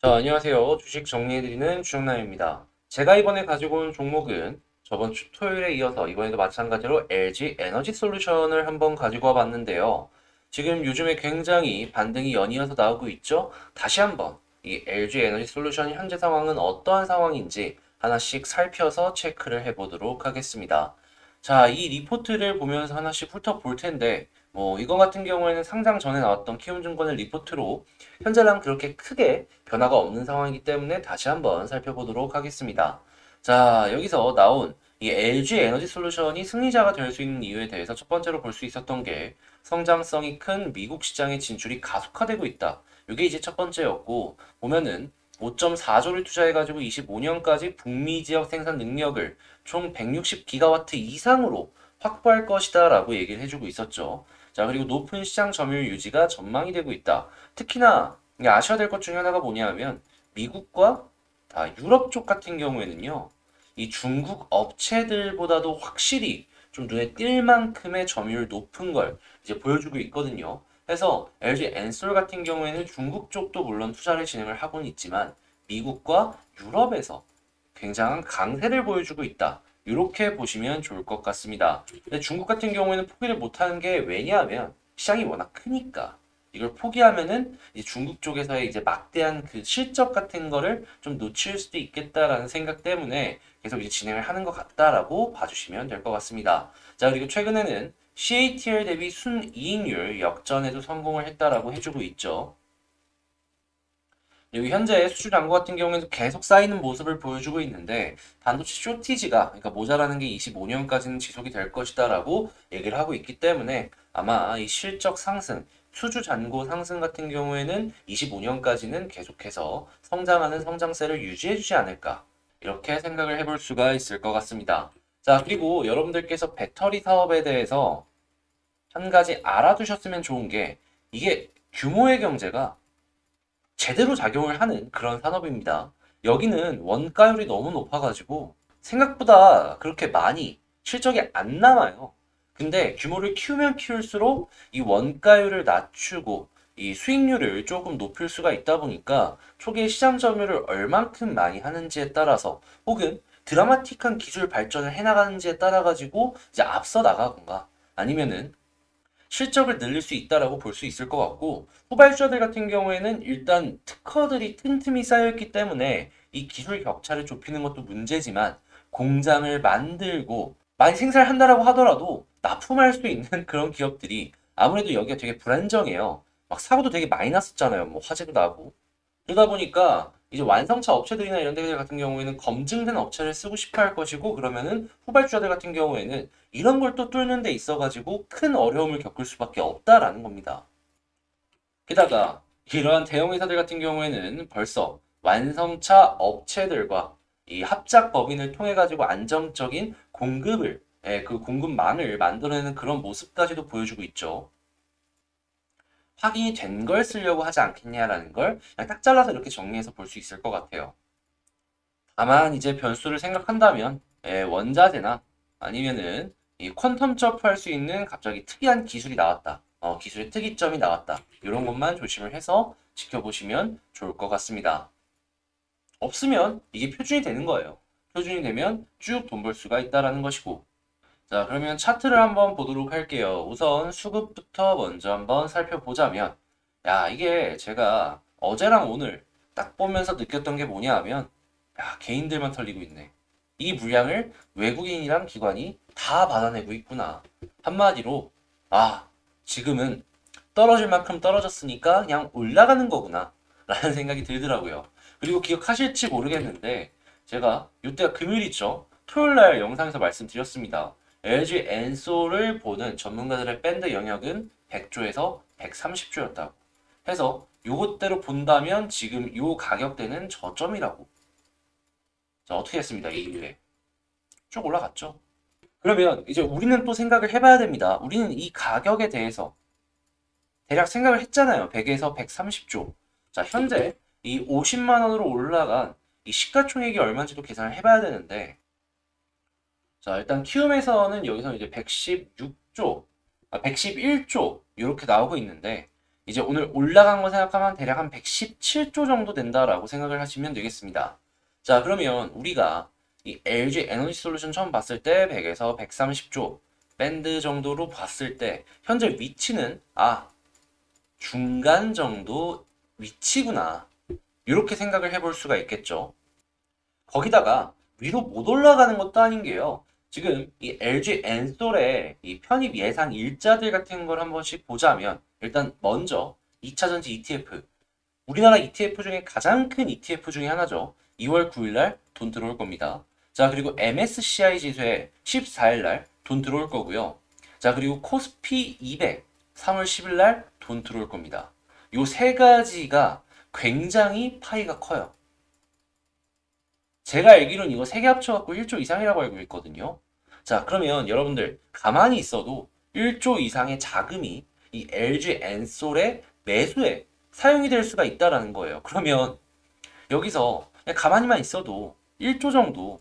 자, 안녕하세요. 주식 정리해드리는 주정남입니다. 제가 이번에 가지고 온 종목은 저번 주 토요일에 이어서 이번에도 마찬가지로 LG 에너지 솔루션을 한번 가지고 와봤는데요. 지금 요즘에 굉장히 반등이 연이어서 나오고 있죠? 다시 한번 이 LG 에너지 솔루션 현재 상황은 어떠한 상황인지 하나씩 살펴서 체크를 해보도록 하겠습니다. 자, 이 리포트를 보면서 하나씩 훑어볼 텐데, 이거 같은 경우에는 상장 전에 나왔던 키움증권의 리포트로 현재랑 그렇게 크게 변화가 없는 상황이기 때문에 다시 한번 살펴보도록 하겠습니다. 자, 여기서 나온 이 LG 에너지 솔루션이 승리자가 될 수 있는 이유에 대해서 첫 번째로 볼 수 있었던 게 성장성이 큰 미국 시장의 진출이 가속화되고 있다. 이게 이제 첫 번째였고, 보면은 5.4조를 투자해가지고 25년까지 북미 지역 생산 능력을 총 160기가와트 이상으로 확보할 것이다 라고 얘기를 해주고 있었죠. 자, 그리고 높은 시장 점유율 유지가 전망이 되고 있다. 특히나 이게 아셔야 될 것 중에 하나가 뭐냐면 미국과 유럽 쪽 같은 경우에는요. 이 중국 업체들보다도 확실히 좀 눈에 띌 만큼의 점유율 높은 걸 이제 보여주고 있거든요. 그래서 LG 엔솔 같은 경우에는 중국 쪽도 물론 투자를 진행을 하고는 있지만 미국과 유럽에서 굉장한 강세를 보여주고 있다. 이렇게 보시면 좋을 것 같습니다. 근데 중국 같은 경우에는 포기를 못하는 게 왜냐하면 시장이 워낙 크니까. 이걸 포기하면은 이제 중국 쪽에서의 이제 막대한 그 실적 같은 거를 좀 놓칠 수도 있겠다라는 생각 때문에 계속 이제 진행을 하는 것 같다라고 봐주시면 될 것 같습니다. 자, 그리고 최근에는 CATL 대비 순이익률 역전에도 성공을 했다라고 해주고 있죠. 그리고 현재 수출 잔고 같은 경우에는 계속 쌓이는 모습을 보여주고 있는데 반도체 쇼티지가 그러니까 모자라는 게 25년까지는 지속이 될 것이다라고 얘기를 하고 있기 때문에 아마 이 실적 상승, 수주 잔고 상승 같은 경우에는 25년까지는 계속해서 성장하는 성장세를 유지해 주지 않을까 이렇게 생각을 해볼 수가 있을 것 같습니다. 자, 그리고 여러분들께서 배터리 사업에 대해서 한 가지 알아두셨으면 좋은 게 이게 규모의 경제가 제대로 작용을 하는 그런 산업입니다. 여기는 원가율이 너무 높아가지고 생각보다 그렇게 많이 실적이 안 남아요. 근데 규모를 키우면 키울수록 이 원가율을 낮추고 이 수익률을 조금 높일 수가 있다 보니까 초기에 시장 점유를 얼만큼 많이 하는지에 따라서 혹은 드라마틱한 기술 발전을 해나가는지에 따라 가지고 이제 앞서 나가거나 아니면은 실적을 늘릴 수 있다라고 볼 수 있을 것 같고 후발주자들 같은 경우에는 일단 특허들이 틈틈이 쌓여있기 때문에 이 기술 격차를 좁히는 것도 문제지만 공장을 만들고 많이 생산한다라고 하더라도 납품할 수 있는 그런 기업들이 아무래도 여기가 되게 불안정해요. 막 사고도 되게 많이 났었잖아요. 뭐 화재도 나고. 그러다 보니까 이제 완성차 업체들이나 이런 데들 같은 경우에는 검증된 업체를 쓰고 싶어 할 것이고 그러면은 후발주자들 같은 경우에는 이런 걸 또 뚫는 데 있어가지고 큰 어려움을 겪을 수밖에 없다라는 겁니다. 게다가 이러한 대형 회사들 같은 경우에는 벌써 완성차 업체들과 이 합작 법인을 통해 가지고 안정적인 공급을 그 공급망을 만들어내는 그런 모습까지도 보여주고 있죠. 확인이 된 걸 쓰려고 하지 않겠냐라는 걸 그냥 딱 잘라서 이렇게 정리해서 볼 수 있을 것 같아요. 다만 이제 변수를 생각한다면 원자재나 아니면은 이 퀀텀 점프할 수 있는 갑자기 특이한 기술이 나왔다. 기술의 특이점이 나왔다. 이런 것만 조심을 해서 지켜보시면 좋을 것 같습니다. 없으면 이게 표준이 되는 거예요. 표준이 되면 쭉 돈 벌 수가 있다라는 것이고. 자, 그러면 차트를 한번 보도록 할게요. 우선 수급부터 먼저 한번 살펴보자면, 야, 이게 제가 어제랑 오늘 딱 보면서 느꼈던 게 뭐냐 하면, 야, 개인들만 털리고 있네. 이 물량을 외국인이랑 기관이 다 받아내고 있구나. 한마디로, 아, 지금은 떨어질 만큼 떨어졌으니까 그냥 올라가는 거구나. 라는 생각이 들더라고요. 그리고 기억하실지 모르겠는데, 제가 이때가 금요일이죠. 토요일 날 영상에서 말씀드렸습니다. LG 엔솔을 보는 전문가들의 밴드 영역은 100조에서 130조였다고. 해서 요것대로 본다면 지금 요 가격대는 저점이라고. 자, 어떻게 했습니다. 이 이후에. 쭉 올라갔죠. 그러면 이제 우리는 또 생각을 해봐야 됩니다. 우리는 이 가격에 대해서 대략 생각을 했잖아요. 100에서 130조. 자, 현재 이 50만 원으로 올라간 이 시가총액이 얼마인지도 계산을 해봐야 되는데 자, 일단 키움에서는 여기서 이제 116조, 111조 이렇게 나오고 있는데 이제 오늘 올라간 거 생각하면 대략 한 117조 정도 된다라고 생각을 하시면 되겠습니다. 자, 그러면 우리가 이 LG 에너지 솔루션 처음 봤을 때 100에서 130조 밴드 정도로 봤을 때 현재 위치는 중간 정도 위치구나. 이렇게 생각을 해볼 수가 있겠죠. 거기다가 위로 못 올라가는 것도 아닌 게요. 지금 이 LG 엔솔의 이 편입 예상 일자들 같은 걸 한 번씩 보자면 일단 먼저 2차전지 ETF 우리나라 ETF 중에 가장 큰 ETF 중에 하나죠. 2월 9일 날 돈 들어올 겁니다. 자, 그리고 MSCI 지수에 14일 날 돈 들어올 거고요. 자, 그리고 코스피 200 3월 10일 날 돈 들어올 겁니다. 요 세 가지가 굉장히 파이가 커요. 제가 알기로는 이거 세 개 합쳐갖고 1조 이상이라고 알고 있거든요. 자, 그러면 여러분들 가만히 있어도 1조 이상의 자금이 이 LG 엔솔의 매수에 사용이 될 수가 있다라는 거예요. 그러면 여기서 그냥 가만히만 있어도 1조 정도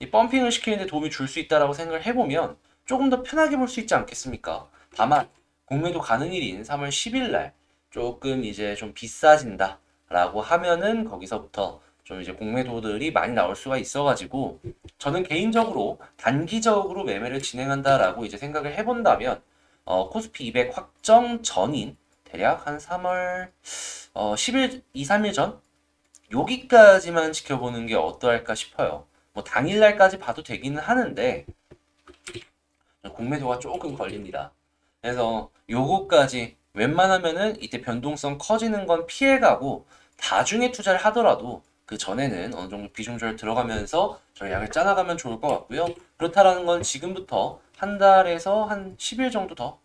이 펌핑을 시키는데 도움이 줄 수 있다라고 생각을 해보면 조금 더 편하게 볼 수 있지 않겠습니까? 다만 공매도 가는 일인 3월 10일 날 조금 이제 좀 비싸진다 라고 하면은 거기서부터 좀 이제 공매도들이 많이 나올 수가 있어가지고 저는 개인적으로 단기적으로 매매를 진행한다라고 이제 생각을 해본다면 코스피 200 확정 전인 대략 한 3월 10일, 2, 3일 전 여기까지만 지켜보는 게 어떠할까 싶어요. 뭐 당일날까지 봐도 되기는 하는데 공매도가 조금 걸립니다. 그래서 요거까지 웬만하면은 이때 변동성 커지는 건 피해가고 나중에 투자를 하더라도 그 전에는 어느 정도 비중 조절 들어가면서 전략을 짜나가면 좋을 것 같고요. 그렇다라는 건 지금부터 한 달에서 한 10일 정도 더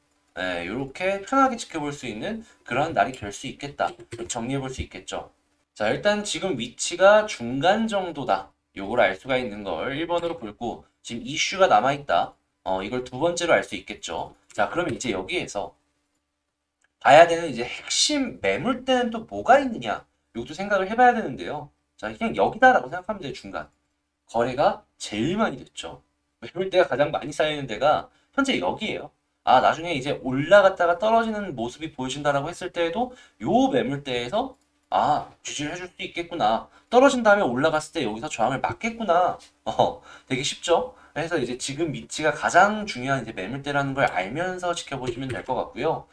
이렇게 편하게 지켜볼 수 있는 그런 날이 될 수 있겠다. 정리해 볼 수 있겠죠. 자, 일단 지금 위치가 중간 정도다. 요걸 알 수가 있는 걸 1번으로 볼고 지금 이슈가 남아있다. 이걸 두 번째로 알 수 있겠죠. 자, 그러면 이제 여기에서 봐야 되는 이제 핵심 매물대는 또 뭐가 있느냐? 이것도 생각을 해봐야 되는데요. 자, 그냥 여기다라고 생각하면 돼요, 중간. 거래가 제일 많이 됐죠. 매물대가 가장 많이 쌓이는 데가 현재 여기에요. 나중에 이제 올라갔다가 떨어지는 모습이 보여진다라고 했을 때에도 요 매물대에서 지지를 해줄 수 있겠구나. 떨어진 다음에 올라갔을 때 여기서 저항을 막겠구나. 되게 쉽죠? 그래서 이제 지금 위치가 가장 중요한 이제 매물대라는 걸 알면서 지켜보시면 될 것 같고요.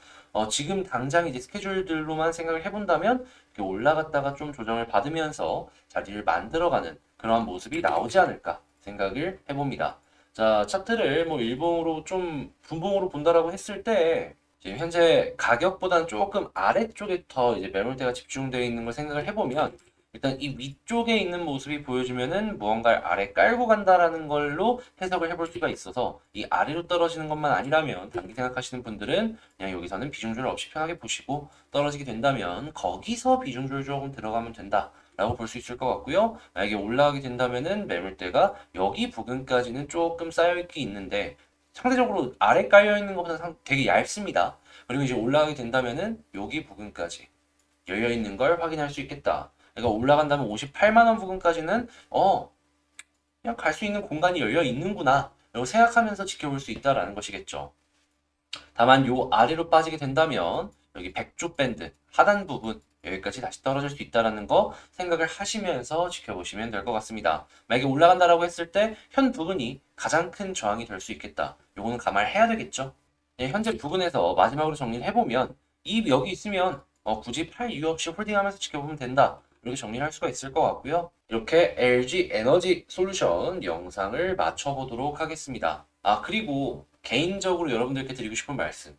지금 당장 이제 스케줄들로만 생각을 해본다면 이렇게 올라갔다가 좀 조정을 받으면서 자리를 만들어가는 그런 모습이 나오지 않을까 생각을 해봅니다. 자, 차트를 뭐 일봉으로 좀 분봉으로 본다라고 했을 때 지금 현재 가격보다는 조금 아래쪽에 더 이제 매물대가 집중되어 있는 걸 생각을 해보면 일단 이 위쪽에 있는 모습이 보여주면은 무언가를 아래 깔고 간다라는 걸로 해석을 해볼 수가 있어서 이 아래로 떨어지는 것만 아니라면 단기 생각하시는 분들은 그냥 여기서는 비중조절 없이 편하게 보시고 떨어지게 된다면 거기서 비중조절 조금 들어가면 된다. 라고 볼 수 있을 것 같고요. 만약에 올라가게 된다면은 매물대가 여기 부근까지는 조금 쌓여있기 있는데 상대적으로 아래 깔려있는 것보다 되게 얇습니다. 그리고 이제 올라가게 된다면은 여기 부근까지 열려있는 걸 확인할 수 있겠다. 그러니까 올라간다면 58만원 부근까지는 그냥 갈 수 있는 공간이 열려 있는구나 라고 생각하면서 지켜볼 수 있다라는 것이겠죠. 다만 요 아래로 빠지게 된다면 여기 100조 밴드 하단 부분 여기까지 다시 떨어질 수 있다는 거 생각을 하시면서 지켜보시면 될 것 같습니다. 만약에 올라간다라고 했을 때 현 부분이 가장 큰 저항이 될 수 있겠다. 요거는 감안해야 되겠죠. 현재 부분에서 마지막으로 정리를 해보면 여기 있으면 굳이 팔 이유 없이 홀딩하면서 지켜보면 된다. 이렇게 정리를 할 수가 있을 것 같고요. 이렇게 LG 에너지 솔루션 영상을 마쳐보도록 하겠습니다. 그리고 개인적으로 여러분들께 드리고 싶은 말씀.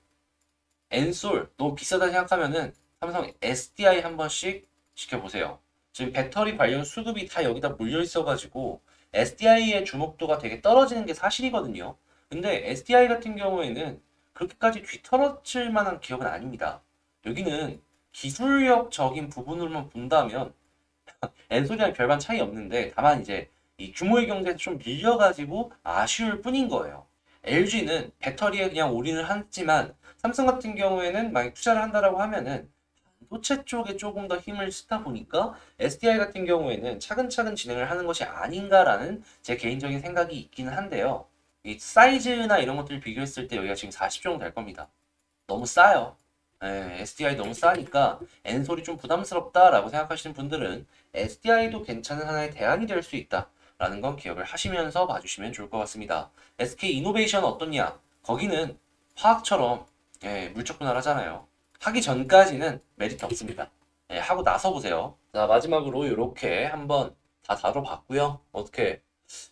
엔솔 너무 비싸다 생각하면은 삼성 SDI 한 번씩 지켜보세요. 지금 배터리 관련 수급이 다 여기다 몰려 있어가지고 SDI의 주목도가 되게 떨어지는 게 사실이거든요. 근데 SDI 같은 경우에는 그렇게까지 뒤떨어질 만한 기업은 아닙니다. 여기는 기술력적인 부분으로만 본다면 엔솔이랑 별반 차이 없는데 다만 이제 이 규모의 경제에서 좀 밀려가지고 아쉬울 뿐인 거예요. LG는 배터리에 그냥 올인을 했지만 삼성 같은 경우에는 만약 투자를 한다라고 하면은 반도체 쪽에 조금 더 힘을 쓰다 보니까 SDI 같은 경우에는 차근차근 진행을 하는 것이 아닌가라는 제 개인적인 생각이 있기는 한데요. 이 사이즈나 이런 것들을 비교했을 때 여기가 지금 40 정도 될 겁니다. 너무 싸요. SDI 너무 싸니까 엔솔이 좀 부담스럽다라고 생각하시는 분들은 SDI도 괜찮은 하나의 대안이 될 수 있다라는 건 기억을 하시면서 봐주시면 좋을 것 같습니다. SK 이노베이션 어떻냐? 거기는 화학처럼 물적 분할 하잖아요. 하기 전까지는 메리트 없습니다. 하고 나서 보세요. 자, 마지막으로 이렇게 한번 다 다뤄봤고요. 어떻게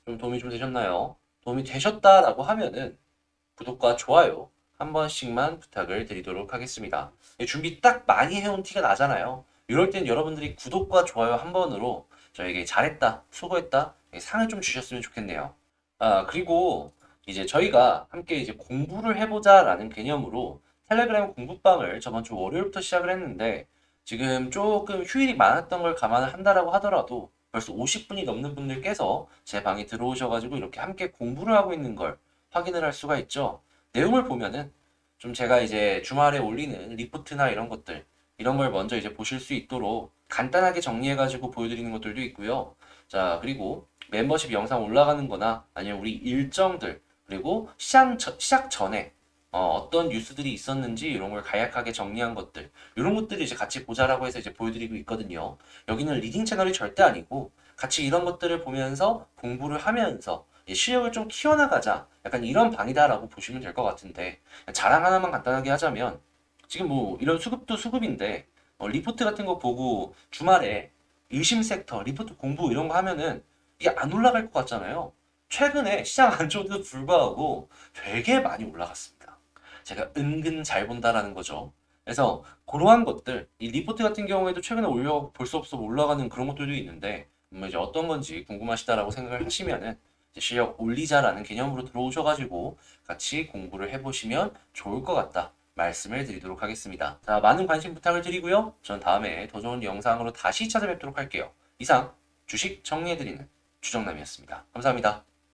좀 도움이 좀 되셨나요? 도움이 되셨다라고 하면은 구독과 좋아요 한 번씩만 부탁을 드리도록 하겠습니다. 준비 딱 많이 해온 티가 나잖아요. 이럴 땐 여러분들이 구독과 좋아요 한 번으로 저에게 잘했다, 수고했다 상을 좀 주셨으면 좋겠네요. 아, 그리고 이제 저희가 함께 이제 공부를 해보자라는 개념으로 텔레그램 공부방을 저번 주 월요일부터 시작을 했는데 지금 조금 휴일이 많았던 걸 감안을 한다라고 하더라도 벌써 50분이 넘는 분들께서 제 방에 들어오셔가지고 이렇게 함께 공부를 하고 있는 걸 확인을 할 수가 있죠. 내용을 보면은 좀 제가 이제 주말에 올리는 리포트나 이런 것들 이런 걸 먼저 이제 보실 수 있도록 간단하게 정리해가지고 보여드리는 것들도 있고요. 자, 그리고 멤버십 영상 올라가는 거나 아니면 우리 일정들 그리고 시작 전에 어떤 뉴스들이 있었는지 이런 걸 간략하게 정리한 것들 이런 것들을 이제 같이 보자라고 해서 이제 보여드리고 있거든요. 여기는 리딩 채널이 절대 아니고 같이 이런 것들을 보면서 공부를 하면서 실력을 좀 키워나가자 약간 이런 방이다라고 보시면 될 것 같은데 자랑 하나만 간단하게 하자면 지금 뭐 이런 수급도 수급인데 리포트 같은 거 보고 주말에 의심 섹터 리포트 공부 이런 거 하면은 이게 안 올라갈 것 같잖아요. 최근에 시장 안 좋은데도 불구하고 되게 많이 올라갔습니다. 제가 은근 잘 본다라는 거죠. 그래서 그러한 것들, 이 리포트 같은 경우에도 최근에 볼 수 없어 올라가는 그런 것들도 있는데 이제 어떤 건지 궁금하시다라고 생각을 하시면은 이제 실력 올리자라는 개념으로 들어오셔가지고 같이 공부를 해보시면 좋을 것 같다 말씀을 드리도록 하겠습니다. 자, 많은 관심 부탁을 드리고요. 전 다음에 더 좋은 영상으로 다시 찾아뵙도록 할게요. 이상 주식 정리해드리는 주정남이었습니다. 감사합니다.